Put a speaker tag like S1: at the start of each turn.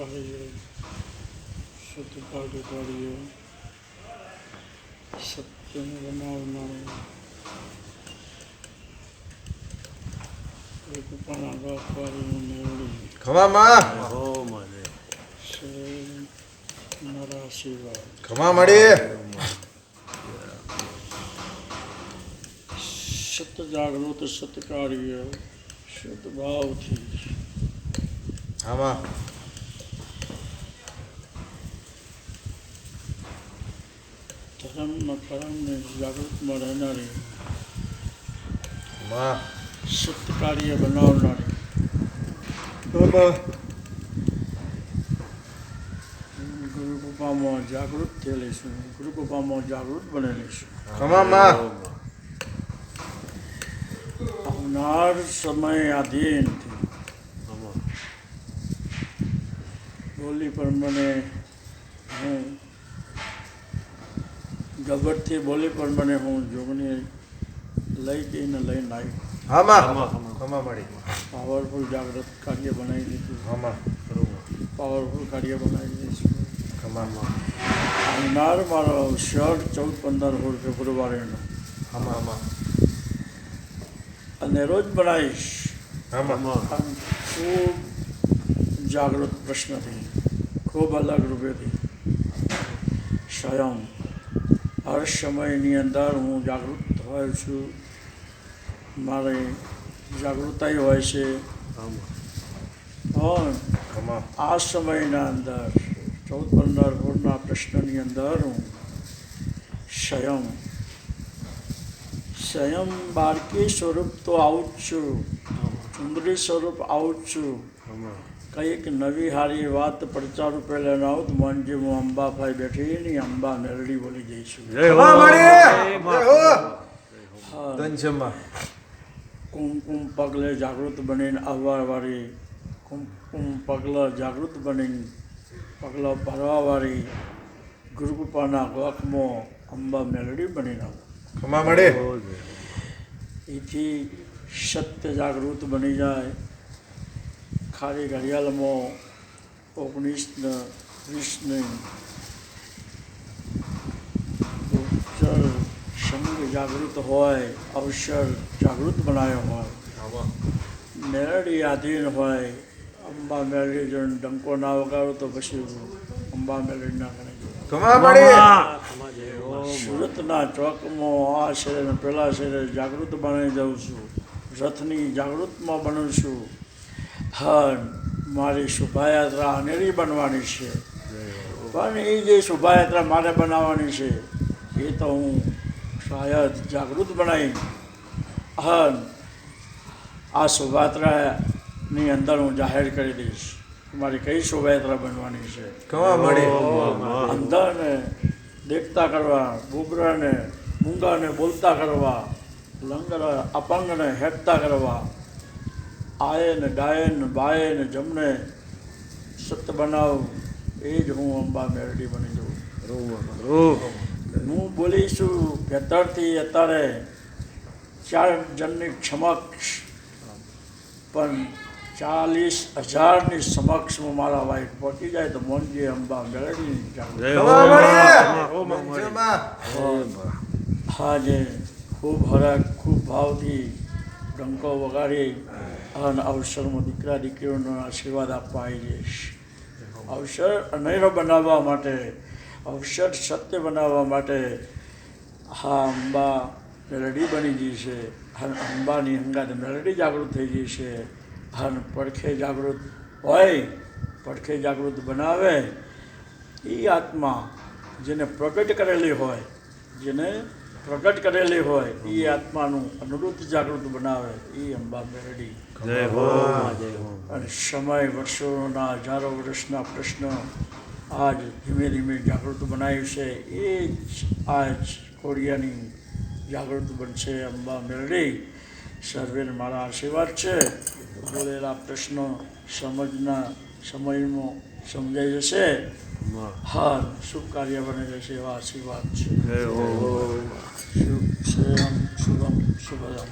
S1: કાર્ય સત્કાર્ય કાર્ય સત્યને બનાવનાર કૃપાના ગાફારીનું મેળવી
S2: ખમામાં
S1: મારા આશીર્વાદ
S2: ખમા મળી
S1: સત જાગૃત સત્કાર્ય સદભાવથી
S2: આમાં
S1: ધર્મ કર્મને જાગૃતમાં રહેનારી
S2: માં
S1: સત્કાર્ય બનાવનારી ગુરુ કૃપામાં જાગૃત થયેલી છું. ગુરુ કૃપામાં જાગૃત બનેલી છું.
S2: ખમામાં
S1: આવનાર સમય આધીનથી બોલી પર મને હું ગબડથી બોલી પણ મને હું જોગણી લઈ ગઈને લઈને આવી.
S2: આમાં ખમા મળી
S1: પાવરફુલ જાગૃત કાર્ય બનાવી દીધું.
S2: આમાં
S1: પાવરફુલ કાર્ય બનાવી દઈશું.
S2: ખમામાં
S1: આવનાર મારો શર્ટ 14-15 ફેબ્રુઆરીનો
S2: આમાં
S1: અને રોજ બનાવીશ.
S2: આમાં
S1: ખૂબ જાગૃત પ્રશ્નથી, ખૂબ અલગ રૂપેથી સ્વયં હર સમયની અંદર હું જાગૃત હોય છું. મારી જાગૃતતા હોય છે. પણ
S2: ખમા
S1: આ સમયના અંદર 14-15 પ્રશ્નની અંદર હું સ્વયં બાળકી સ્વરૂપ તો આવું જ છું. સુંદરી સ્વરૂપ આવું જ છું. કંઈક નવી હારી વાત પડચા રૂપે લઈને આવું તો મનજી હું અંબાભાઈ બેઠી ની અંબા મેરડી બોલી જઈશું.
S2: ખમા મળી ધનચમા
S1: કુમકુમ પગલે જાગૃત બનીને આવવાવાળી, કુમકુમ પગલા જાગૃત બનીને પગલાં ભરવાવાળી ગુરુકૃપાના ગોખમાં અંબા મેલડી બનીને આવું.
S2: ખમા મળી
S1: એથી સત્ય જાગૃત બની જાય. ખાલી ઘડિયાળમાં 19 ને 20 સંગ જાગૃત હોય, અવસર જાગૃત બનાવ્યો હોય, મેલડી આધીન હોય. અંબા મેલડી જો ડંકો ના વગાડો તો પછી અંબા મેલડી ના ગણાય.
S2: ખમા મળી
S1: સુરતના ચોકમાં આ શહેર પેલા શહેરે જાગૃત બનાવી દઉં છું. રથની જાગૃતમાં બનું છું. હા, મારી શોભાયાત્રા અનેરી બનવાની છે. પણ એ જે શોભાયાત્રા મારે બનાવવાની છે એ તો હું શાયદ જાગૃત બનાવી આ શોભાયાત્રાની અંદર હું જાહેર કરી દઈશ મારી કઈ શોભાયાત્રા બનવાની છે.
S2: ખમા મળી
S1: અંધાને દેખતા કરવા, બુબરાને મૂંગાને બોલતા કરવા, લંગર અપંગને હેઠતા કરવા, આયે ને ગાયે ને બાયે ને જમને સત્ય બનાવ. એ જ હું અંબા મેરડી બની જાઉં. હું બોલીશું ભેતરથી અત્યારે 4 જણની સમક્ષ, પણ 40,000ની સમક્ષ હું મારા વાઈફ પહોંચી જાય તો મોનજી અંબા મેરડી
S2: ખમા મળી ધનચમા
S1: હા જે ખૂબ હરખ ખૂબ ભાવથી ડંકો વગાડી અને અવસરમાં દીકરા દીકરીઓનો આશીર્વાદ આપવા આવી જઈશ. અવસર અનેરો બનાવવા માટે, અવસર સત્ય બનાવવા માટે હા અંબા મેલડી બની ગઈ છે. અંબાની હંગાતે મેલડી જાગૃત થઈ ગઈ છે. અને પડખે જાગૃત હોય, પડખે જાગૃત બનાવે એ આત્મા જેને પ્રગટ કરેલી હોય, એ આત્માનું અનુરૂપ જાગૃત બનાવે એ અંબા મેરડી. અને સમય વર્ષોના હજારો વર્ષના પ્રશ્ન આજ ધીમે ધીમે જાગૃત બનાવ્યું છે. એ જ આજ કોડિયાની જાગૃત બનશે અંબા મેરડી. સર્વેને મારા આશીર્વાદ છે. બોલેલા પ્રશ્નો સમજના સમયમાં સમજાઈ જશે. હા, શુભ કાર્ય બની જશે એવા આશીર્વાદ છે. શુભમ શુભમ શુભમ.